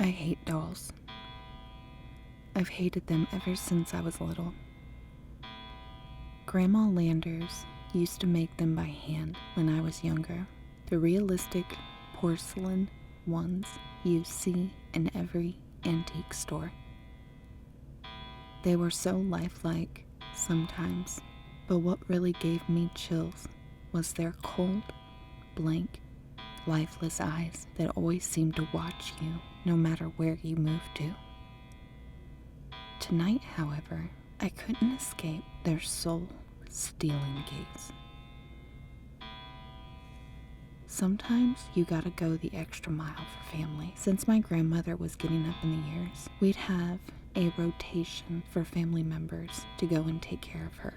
I hate dolls. I've hated them ever since I was little. Grandma Landers used to make them by hand when I was younger. The realistic porcelain ones you see in every antique store. They were so lifelike sometimes, but what really gave me chills was their cold, blank, lifeless eyes that always seemed to watch you no matter where you moved to. Tonight, however, I couldn't escape their soul-stealing gaze. Sometimes you gotta go the extra mile for family. Since my grandmother was getting up in the years, we'd have a rotation for family members to go and take care of her.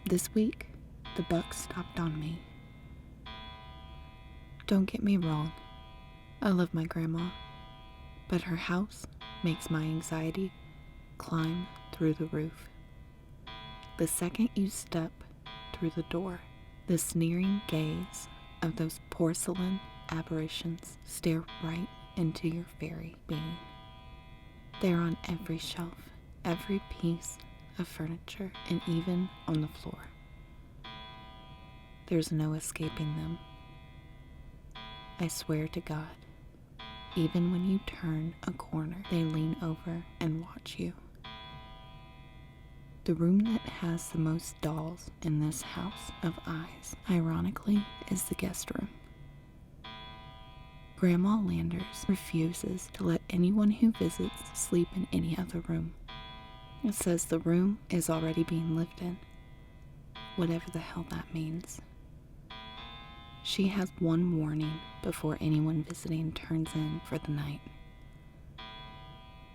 This week, the buck stopped on me. Don't get me wrong, I love my grandma, but her house makes my anxiety climb through the roof. The second you step through the door, the sneering gaze of those porcelain aberrations stare right into your very being. They're on every shelf, every piece of furniture, and even on the floor. There's no escaping them. I swear to God, even when you turn a corner, they lean over and watch you. The room that has the most dolls in this house of eyes, ironically, is the guest room. Grandma Landers refuses to let anyone who visits sleep in any other room. It says the room is already being lived in, whatever the hell that means. She has one warning before anyone visiting turns in for the night.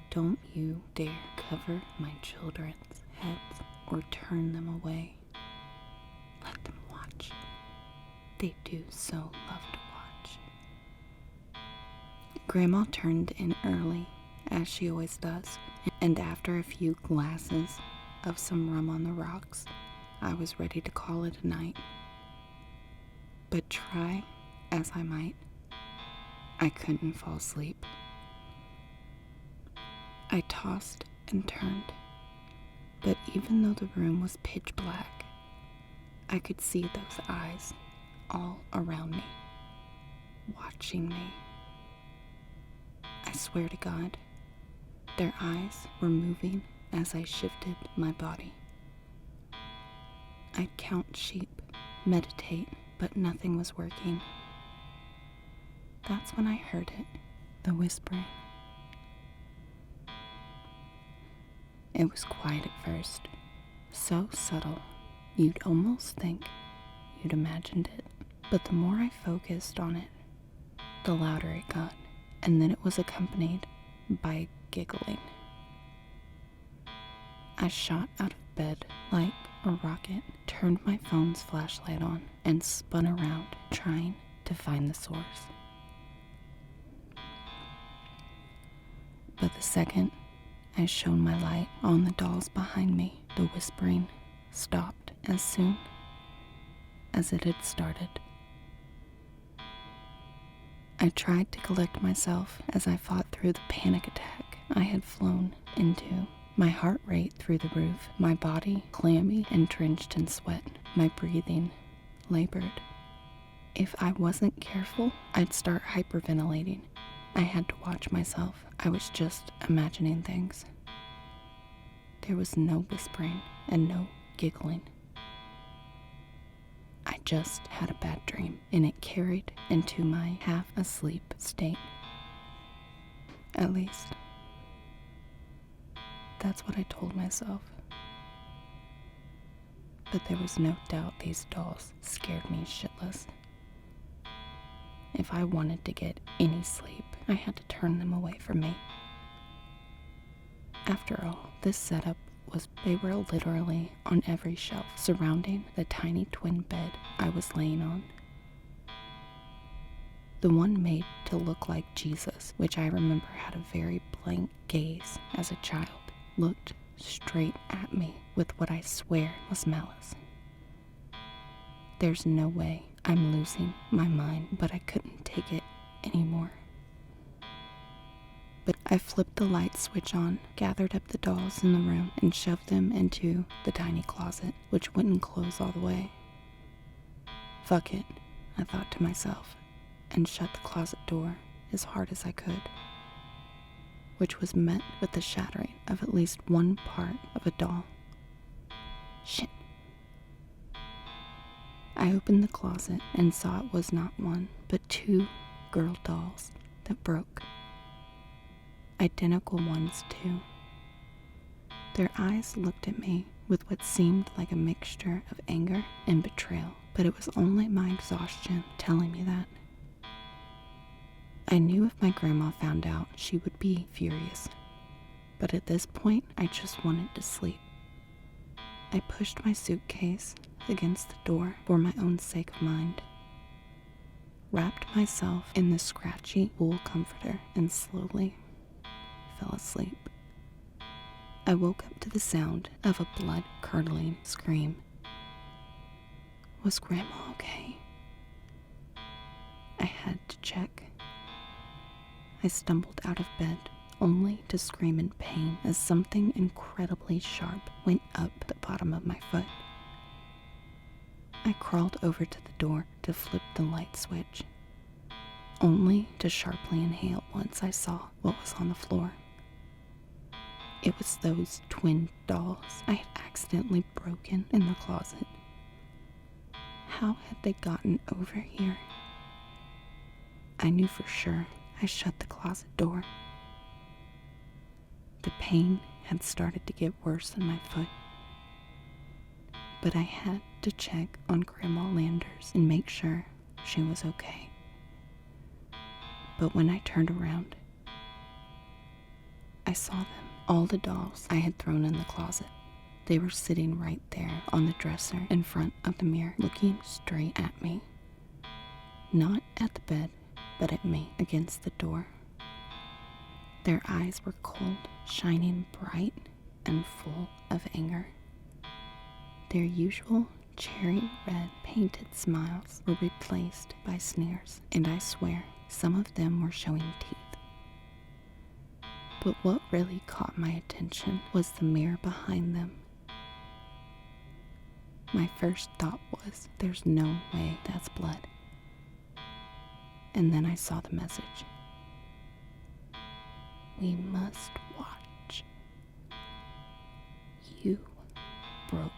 Don't you dare cover my children's heads or turn them away. Let them watch. They do so love to watch. Grandma turned in early, as she always does, and after a few glasses of some rum on the rocks, I was ready to call it a night. But try as I might, I couldn't fall asleep. I tossed and turned, but even though the room was pitch black, I could see those eyes all around me, watching me. I swear to God, their eyes were moving as I shifted my body. I'd count sheep, meditate, but nothing was working. That's when I heard it, the whispering. It was quiet at first, so subtle you'd almost think you'd imagined it. But the more I focused on it, the louder it got, and then it was accompanied by giggling. I shot out of bed like a rocket, turned my phone's flashlight on, and spun around trying to find the source. But the second I shone my light on the dolls behind me, the whispering stopped as soon as it had started. I tried to collect myself as I fought through the panic attack I had flown into. My heart rate through the roof, my body clammy and drenched in sweat, my breathing labored. If I wasn't careful, I'd start hyperventilating. I had to watch myself. I was just imagining things. There was no whispering and no giggling. I just had a bad dream, and it carried into my half-asleep state. At least, that's what I told myself. But there was no doubt these dolls scared me shitless. If I wanted to get any sleep, I had to turn them away from me. After all, this setup they were literally on every shelf surrounding the tiny twin bed I was laying on. The one made to look like Jesus, which I remember had a very blank gaze as a child, looked straight at me with what I swear was malice. There's no way I'm losing my mind, but I couldn't take it anymore. but I flipped the light switch on, gathered up the dolls in the room, and shoved them into the tiny closet, which wouldn't close all the way. Fuck it, I thought to myself, and shut the closet door as hard as I could, which was met with the shattering of at least one part of a doll. Shit. I opened the closet and saw it was not one, but 2 girl dolls that broke. Identical ones, too. Their eyes looked at me with what seemed like a mixture of anger and betrayal, but it was only my exhaustion telling me that. I knew if my grandma found out, she would be furious, but at this point, I just wanted to sleep. I pushed my suitcase against the door for my own sake of mind, wrapped myself in the scratchy wool comforter, and slowly fell asleep. I woke up to the sound of a blood-curdling scream. Was Grandma okay? I had to check. I stumbled out of bed, only to scream in pain as something incredibly sharp went up the bottom of my foot. I crawled over to the door to flip the light switch, only to sharply inhale once I saw what was on the floor. It was those twin dolls I had accidentally broken in the closet. How had they gotten over here? I knew for sure I shut the closet door. The pain had started to get worse in my foot, but I had to check on Grandma Landers and make sure she was okay. But when I turned around, I saw them. All the dolls I had thrown in the closet. They were sitting right there on the dresser in front of the mirror, looking straight at me. Not at the bed, but at me against the door. Their eyes were cold, shining bright and full of anger. Their usual cherry red painted smiles were replaced by sneers, and I swear some of them were showing teeth. But what really caught my attention was the mirror behind them. My first thought was, there's no way that's blood. And then I saw the message. We must watch. You broke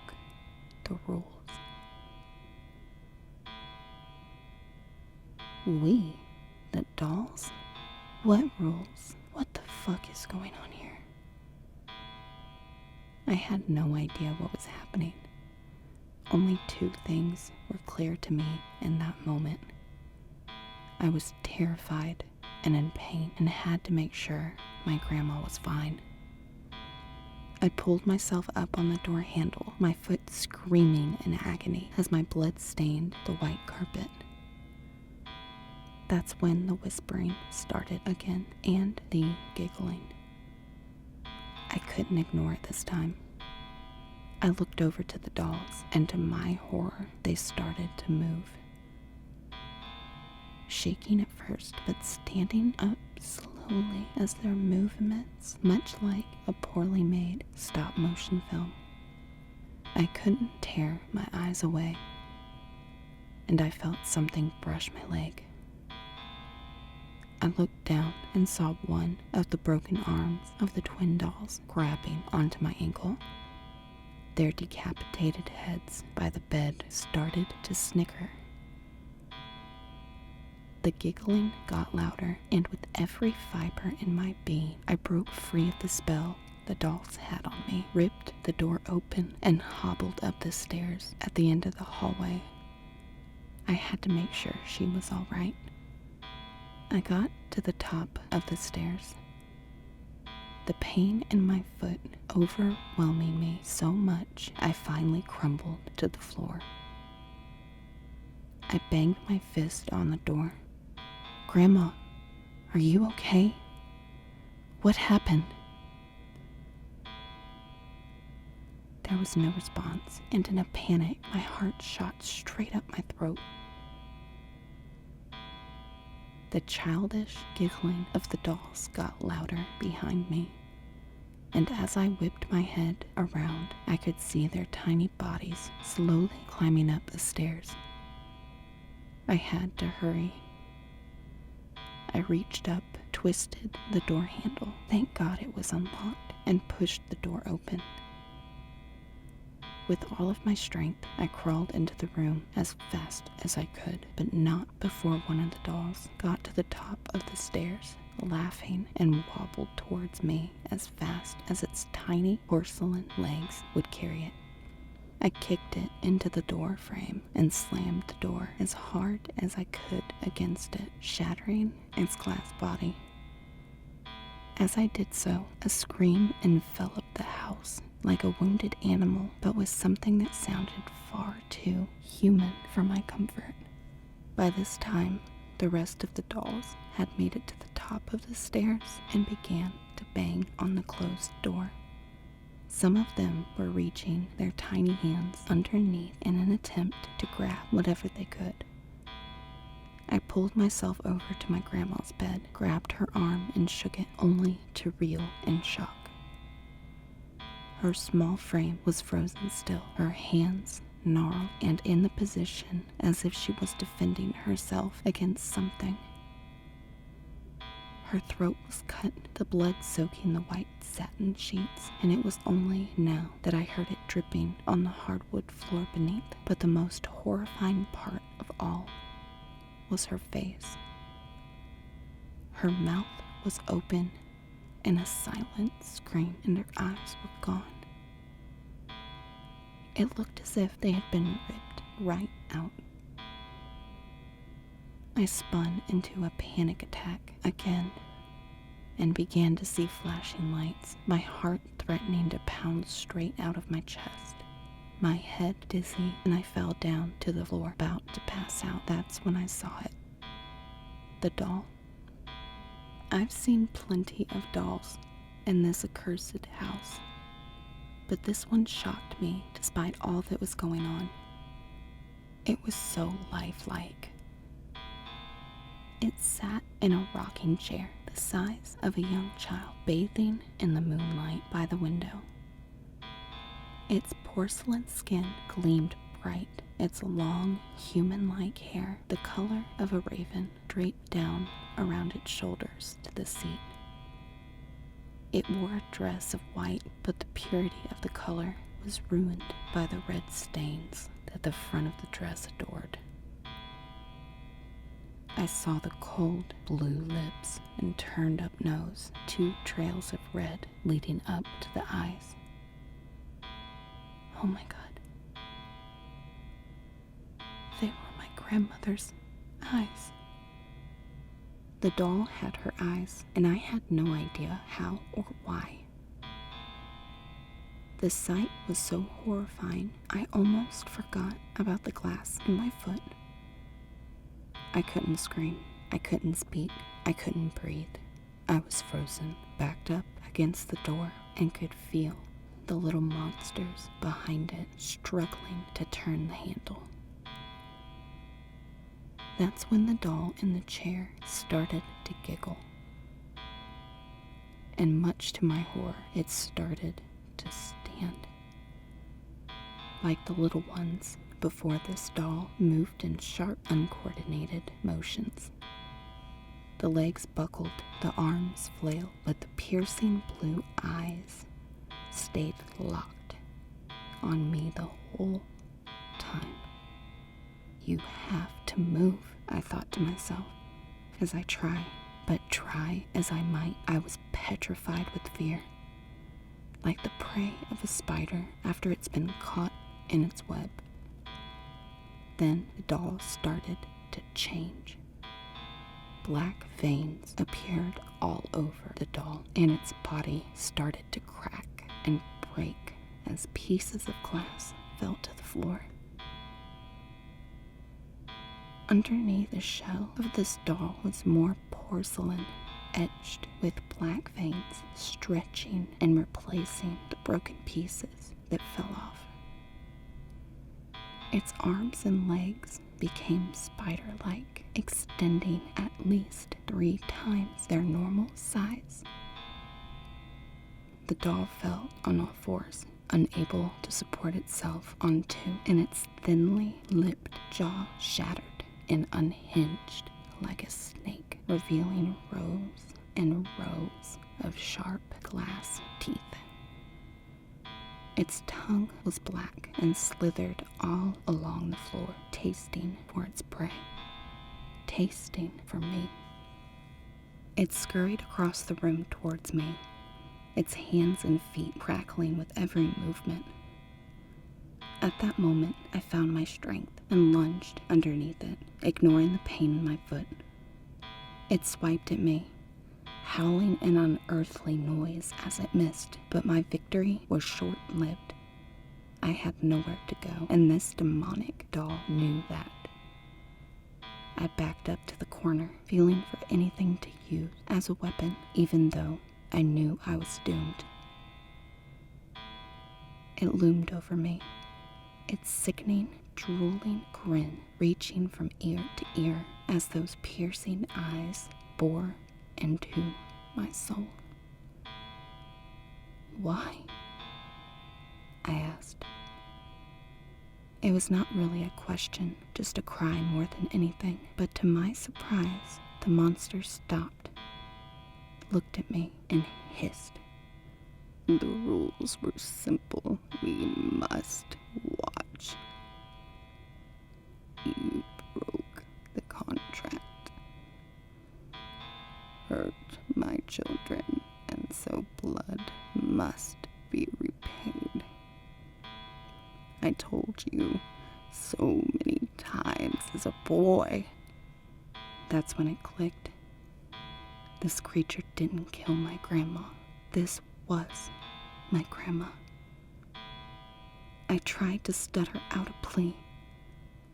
the rules. We? The dolls? What rules? What the fuck is going on here? I had no idea what was happening. Only 2 things were clear to me in that moment. I was terrified and in pain and had to make sure my grandma was fine. I pulled myself up on the door handle, my foot screaming in agony as my blood stained the white carpet. That's when the whispering started again, and the giggling. I couldn't ignore it this time. I looked over to the dolls, and to my horror, they started to move. Shaking at first, but standing up slowly as their movements, much like a poorly made stop-motion film. I couldn't tear my eyes away, and I felt something brush my leg. I looked down and saw one of the broken arms of the twin dolls grabbing onto my ankle. Their decapitated heads by the bed started to snicker. The giggling got louder, and with every fiber in my being, I broke free of the spell the dolls had on me, ripped the door open, and hobbled up the stairs at the end of the hallway. I had to make sure she was all right. I got to the top of the stairs, the pain in my foot overwhelming me so much I finally crumbled to the floor. I banged my fist on the door. Grandma, are you okay? What happened? There was no response, and in a panic, my heart shot straight up my throat. The childish giggling of the dolls got louder behind me, and as I whipped my head around, I could see their tiny bodies slowly climbing up the stairs. I had to hurry. I reached up, twisted the door handle. Thank God it was unlocked, and pushed the door open. With all of my strength, I crawled into the room as fast as I could, but not before one of the dolls got to the top of the stairs, laughing, and wobbled towards me as fast as its tiny porcelain legs would carry it. I kicked it into the door frame and slammed the door as hard as I could against it, shattering its glass body. As I did so, a scream enveloped the house like a wounded animal, but with something that sounded far too human for my comfort. By this time, the rest of the dolls had made it to the top of the stairs and began to bang on the closed door. Some of them were reaching their tiny hands underneath in an attempt to grab whatever they could. I pulled myself over to my grandma's bed, grabbed her arm and shook it, only to reel in shock. Her small frame was frozen still, her hands gnarled and in the position as if she was defending herself against something. Her throat was cut, the blood soaking the white satin sheets, and it was only now that I heard it dripping on the hardwood floor beneath. But the most horrifying part of all was her face. Her mouth was open in a silent scream, and her eyes were gone. It looked as if they had been ripped right out. I spun into a panic attack again and began to see flashing lights, my heart threatening to pound straight out of my chest. My head dizzy, and I fell down to the floor, about to pass out. That's when I saw it. The doll. I've seen plenty of dolls in this accursed house, but this one shocked me despite all that was going on. It was so lifelike. It sat in a rocking chair the size of a young child, bathing in the moonlight by the window. Its porcelain skin gleamed bright, its long, human-like hair, the color of a raven, draped down around its shoulders to the seat. It wore a dress of white, but the purity of the color was ruined by the red stains that the front of the dress adored. I saw the cold blue lips and turned up nose, 2 trails of red leading up to the eyes. Oh my God. They were my grandmother's eyes. The doll had her eyes, and I had no idea how or why. The sight was so horrifying, I almost forgot about the glass in my foot. I couldn't scream, I couldn't speak, I couldn't breathe. I was frozen, backed up against the door, and could feel the little monsters behind it struggling to turn the handle. That's when the doll in the chair started to giggle. And much to my horror, it started to stand. Like the little ones before this doll moved in sharp, uncoordinated motions. The legs buckled, the arms flailed, but the piercing blue eyes stayed locked on me the whole time. You have to move, I thought to myself as I tried. But try as I might, I was petrified with fear, like the prey of a spider after it's been caught in its web. Then the doll started to change. Black veins appeared all over the doll, and its body started to crack and break as pieces of glass fell to the floor. Underneath the shell of this doll was more porcelain, etched with black veins, stretching and replacing the broken pieces that fell off. Its arms and legs became spider-like, extending at least 3 times their normal size. The doll fell on all fours, unable to support itself on 2, and its thinly lipped jaw shattered and unhinged like a snake, revealing rows and rows of sharp glass teeth. Its tongue was black and slithered all along the floor, tasting for its prey, tasting for me. It scurried across the room towards me, its hands and feet crackling with every movement. At that moment, I found my strength and lunged underneath it, ignoring the pain in my foot. It swiped at me, howling an unearthly noise as it missed, but my victory was short-lived. I had nowhere to go, and this demonic doll knew that. I backed up to the corner, feeling for anything to use as a weapon, even though I knew I was doomed. It loomed over me, its sickening, drooling grin reaching from ear to ear as those piercing eyes bore into my soul. "Why?" I asked. It was not really a question, just a cry more than anything, but to my surprise, the monster stopped, looked at me, and hissed. "The rules were simple. We must watch. You broke the contract, hurt my children, and so blood must be repaid. I told you so many times as a boy." That's when it clicked. This creature didn't kill my grandma. This was my grandma. I tried to stutter out a plea,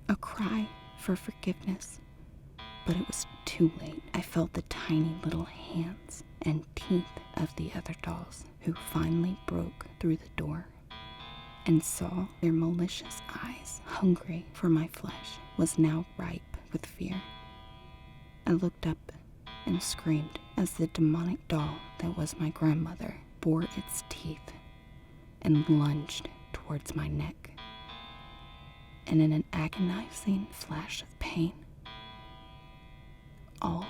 a cry for forgiveness, but it was too late. I felt the tiny little hands and teeth of the other dolls, who finally broke through the door, and saw their malicious eyes, hungry for my flesh, was now ripe with fear. I looked up and screamed as the demonic doll that was my grandmother bore its teeth and lunged towards my neck. And in an agonizing flash of pain, all